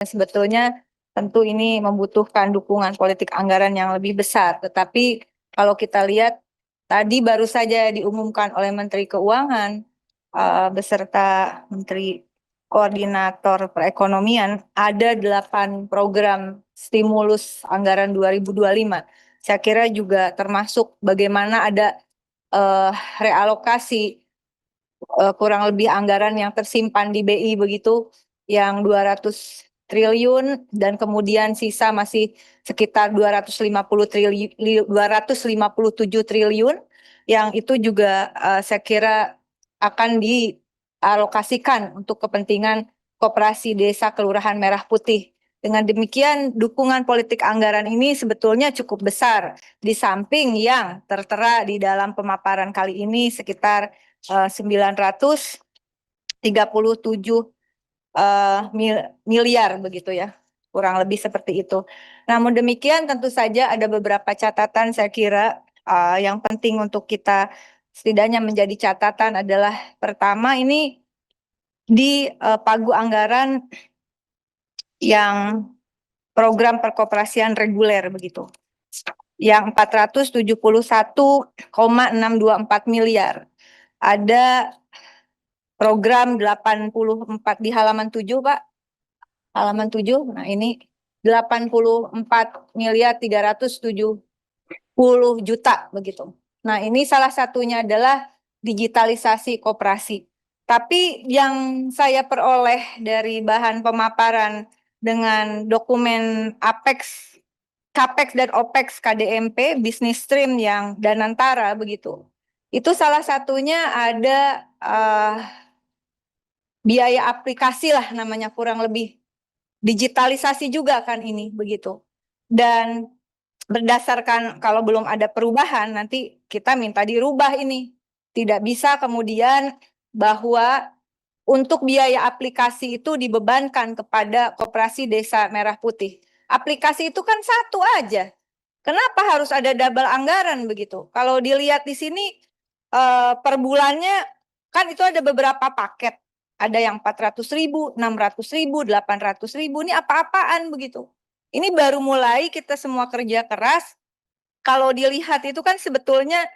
Sebetulnya tentu ini membutuhkan dukungan politik anggaran yang lebih besar. Tetapi kalau kita lihat tadi baru saja diumumkan oleh Menteri Keuangan beserta Menteri Koordinator Perekonomian ada 8 program stimulus anggaran 2025. Saya kira juga termasuk bagaimana ada realokasi kurang lebih anggaran yang tersimpan di BI begitu yang 200 triliun dan kemudian sisa masih sekitar 257 triliun yang itu juga saya kira akan dialokasikan untuk kepentingan Koperasi Desa Kelurahan Merah Putih. Dengan demikian, dukungan politik anggaran ini sebetulnya cukup besar, di samping yang tertera di dalam pemaparan kali ini sekitar 937 miliar begitu ya, kurang lebih seperti itu. Namun demikian tentu saja ada beberapa catatan saya kira yang penting untuk kita setidaknya menjadi catatan adalah pertama ini di pagu anggaran yang program perkoperasian reguler begitu, yang 471,624 miliar. Ada program 84 di halaman 7, Pak. Halaman 7. Nah, ini 84.370 juta begitu. Nah, ini salah satunya adalah digitalisasi koperasi. Tapi yang saya peroleh dari bahan pemaparan dengan dokumen APEX, CAPEX dan OPEX KDMP, bisnis stream yang Danantara begitu. Itu salah satunya ada biaya aplikasi lah namanya kurang lebih. Digitalisasi juga kan ini begitu. Dan berdasarkan kalau belum ada perubahan nanti kita minta dirubah ini. Tidak bisa kemudian bahwa untuk biaya aplikasi itu dibebankan kepada Koperasi Desa Merah Putih. Aplikasi itu kan satu aja. Kenapa harus ada double anggaran begitu? Kalau dilihat di sini per bulannya kan itu ada beberapa paket. Ada yang 400.000, 600.000, 800.000. Ini apa-apaan begitu? Ini baru mulai kita semua kerja keras. Kalau dilihat itu kan sebetulnya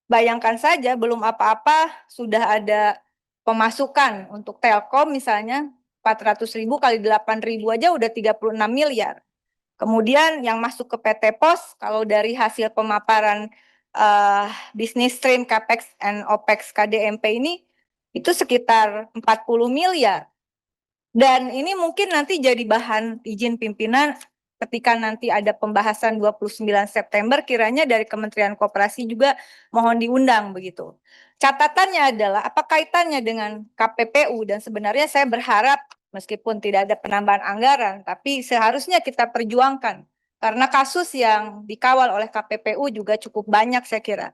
bayangkan saja belum apa-apa sudah ada pemasukan untuk Telkom misalnya 400.000 kali 8.000 aja udah 36 miliar. Kemudian yang masuk ke PT Pos kalau dari hasil pemaparan bisnis stream CAPEX and OPEX KDMP ini itu sekitar 40 miliar. Dan ini mungkin nanti jadi bahan izin pimpinan ketika nanti ada pembahasan 29 September kiranya dari Kementerian Koperasi juga mohon diundang begitu. Catatannya adalah apa kaitannya dengan KPPU dan sebenarnya saya berharap meskipun tidak ada penambahan anggaran tapi seharusnya kita perjuangkan karena kasus yang dikawal oleh KPPU juga cukup banyak saya kira.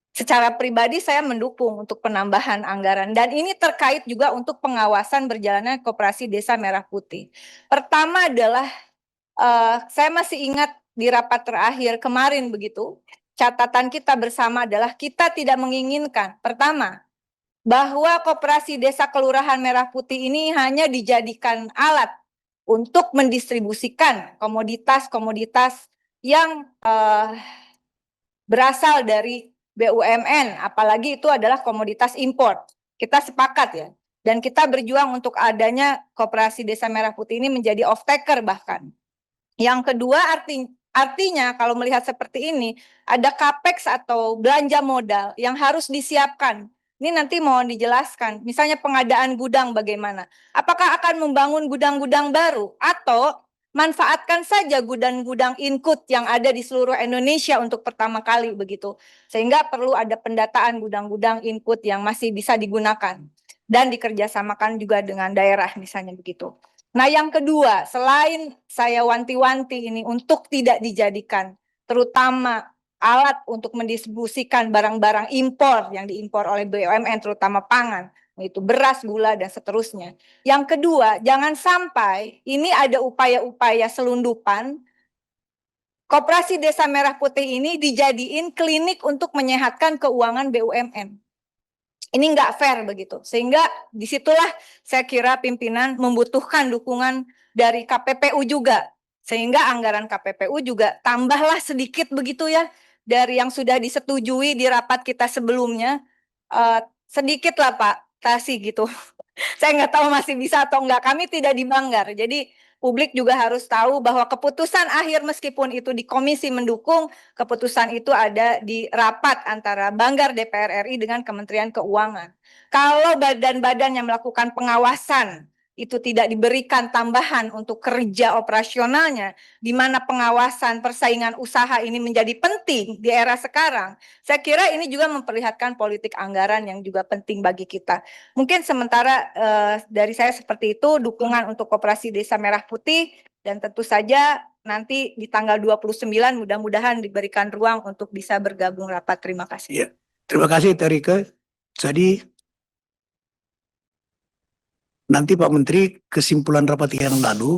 Secara pribadi saya mendukung untuk penambahan anggaran dan ini terkait juga untuk pengawasan berjalannya Koperasi Desa Merah Putih. Pertama adalah saya masih ingat di rapat terakhir kemarin begitu, catatan kita bersama adalah kita tidak menginginkan pertama bahwa Koperasi Desa Kelurahan Merah Putih ini hanya dijadikan alat untuk mendistribusikan komoditas-komoditas yang berasal dari BUMN, apalagi itu adalah komoditas impor. Kita sepakat ya. Dan kita berjuang untuk adanya Koperasi Desa Merah Putih ini menjadi off-taker bahkan. Yang kedua artinya kalau melihat seperti ini, ada CAPEX atau belanja modal yang harus disiapkan. Ini nanti mohon dijelaskan, misalnya pengadaan gudang bagaimana. Apakah akan membangun gudang-gudang baru atau manfaatkan saja gudang-gudang input yang ada di seluruh Indonesia untuk pertama kali begitu. Sehingga perlu ada pendataan gudang-gudang input yang masih bisa digunakan dan dikerjasamakan juga dengan daerah misalnya begitu. Nah yang kedua, selain saya wanti-wanti ini untuk tidak dijadikan terutama alat untuk mendistribusikan barang-barang impor yang diimpor oleh BUMN terutama pangan, itu beras, gula, dan seterusnya. Yang kedua, jangan sampai ini ada upaya-upaya selundupan Koperasi Desa Merah Putih ini dijadiin klinik untuk menyehatkan keuangan BUMN. Ini nggak fair begitu. Sehingga disitulah saya kira pimpinan membutuhkan dukungan dari KPPU juga. Sehingga anggaran KPPU juga tambahlah sedikit begitu ya. Dari yang sudah disetujui di rapat kita sebelumnya. Sedikit lah Pak Tasi gitu. Saya nggak tahu masih bisa atau enggak. Kami tidak dibanggar. Jadi publik juga harus tahu bahwa keputusan akhir meskipun itu di komisi mendukung, keputusan itu ada di rapat antara Banggar DPR RI dengan Kementerian Keuangan. Kalau badan-badan yang melakukan pengawasan itu tidak diberikan tambahan untuk kerja operasionalnya, di mana pengawasan persaingan usaha ini menjadi penting di era sekarang, saya kira ini juga memperlihatkan politik anggaran yang juga penting bagi kita. Mungkin sementara dari saya seperti itu, dukungan untuk Koperasi Desa Merah Putih, dan tentu saja nanti di tanggal 29 mudah-mudahan diberikan ruang untuk bisa bergabung rapat. Terima kasih. Ya, terima kasih Terika. Jadi nanti Pak Menteri kesimpulan rapat yang lalu